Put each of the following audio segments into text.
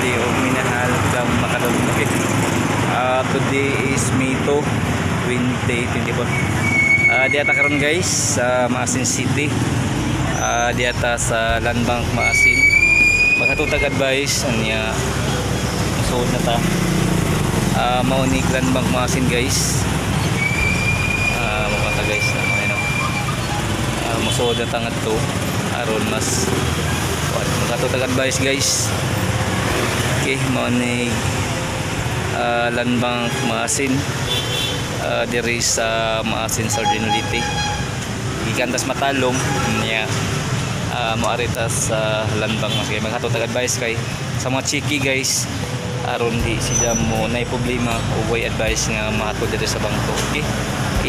City o minahal kang makadong. Okay. Today is May 2, 2024. Diata karon guys sa Maasin City. Diata sa Land Bank Maasin. Makatutag advice anya suod na ta. Maunik Land Bank Maasin guys. Mga guys na ano. Musuod na tangat to aron mas makatutag advice guys. Okay, maunik Land Bank Maasin. Diri sa Maasin Sardinolite gikan tas matalom niya moaritas sa Land Bank. Okay, maghatutag advice kay sa mga chiki guys aron di sila mo nay problema o way advice nga mahatod diri sa bangko. Okay,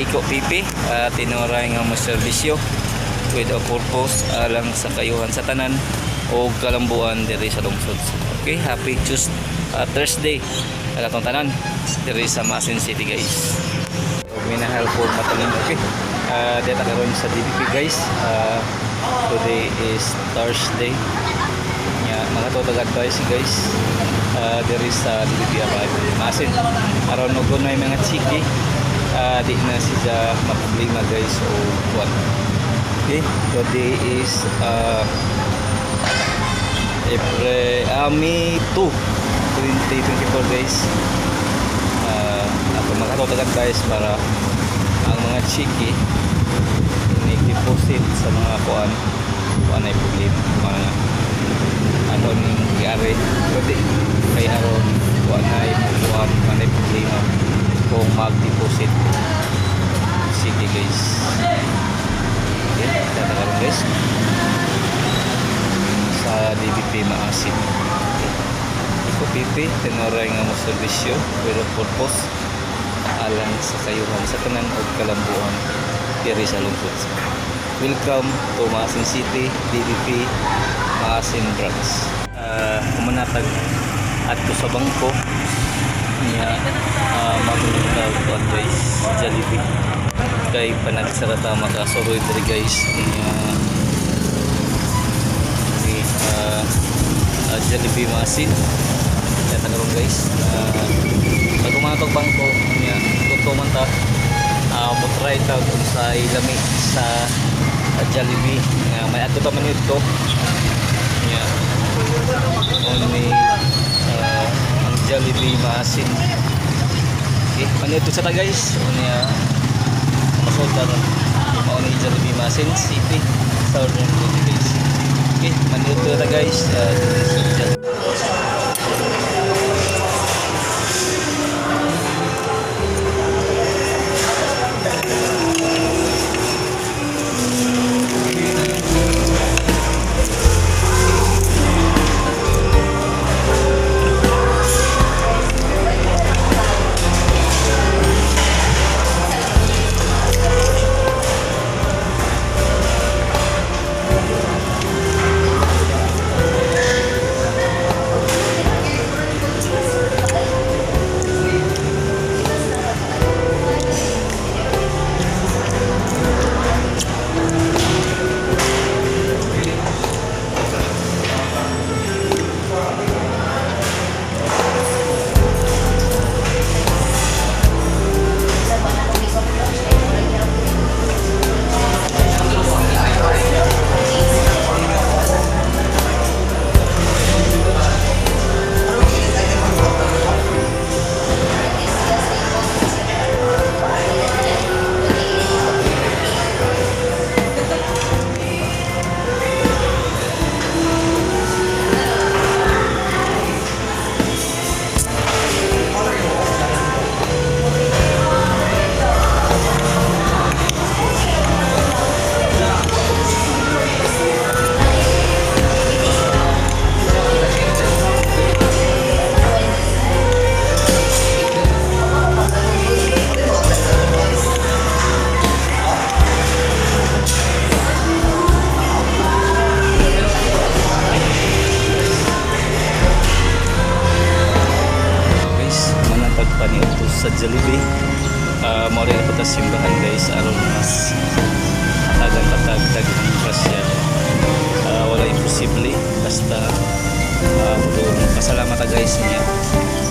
iko pipi tinuray nga mo serbisyo with a purpose alang sa kayuhan sa tanan o kalambuan diri sa lungsod. Okay, happy Thursday atong tanan diri sa Maasin City guys. Minahal po matalon. Okay, dito karon sa DBP guys. Today is Thursday. Mga tutag advice guys diri sa DBP Maasin aron og may mga chiki di na siya maproblema guys o what. Okay, today is May 2, 2024 guys. Ako makatutag advice para ang mga chiki i-deposit sa mga kuan ay problema mga ano ning gari pwede kay aron kuan ay mukuha ay problema kung mag-deposit chiki guys. Okay, tatakarong guys sa DBP Maasin. Iko pipi tenoray nga mo serbisyo with a purpose alang sa kayuhan sa tanan o kalambuan diri sa lungsod. Welcome to Maasin City, DBP Maasin Branch. Kumanatag adto sa bangko niya magulog guys Jollibee kay panagsarata makasuroy diri guys niya Jollibee Maasin. Kaya karon guys pag kumatog bangko niya gusto man ta try ta kung sa ilami sa Jollibee may adto pa man ito niya only ang Jollibee Maasin. Okay, manito sa ta guys niya masulta ron only Jollibee Maasin City Southern guys. Okay, manito ta guys sa Jollibee. Mao rin po tas simbahan guys aron mas patag ang grasya. Wala imposible basta pasalamat ta guys niya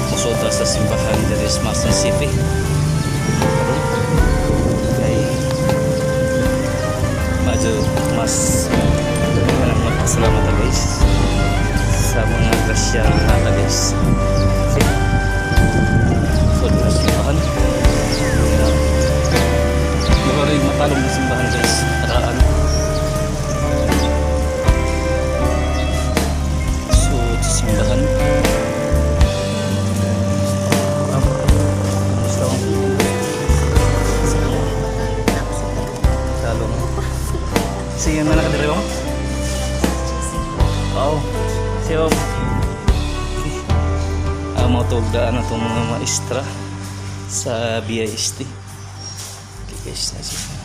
musod ta sa simbahan diri sa Mason City. Karon kay medyo mas magpasalamat ta guys sa mga grasya nata guys. Okay. So dito sa simbahan. Diba rin matalong na simbahan guys. Taraan. So sa simbahan. Gusto ko. Talong. Sige man nakadiri mo? Oo. Siyo. Mo tugdaan na itong mga maestra sa BIST. Okay guys, na siya.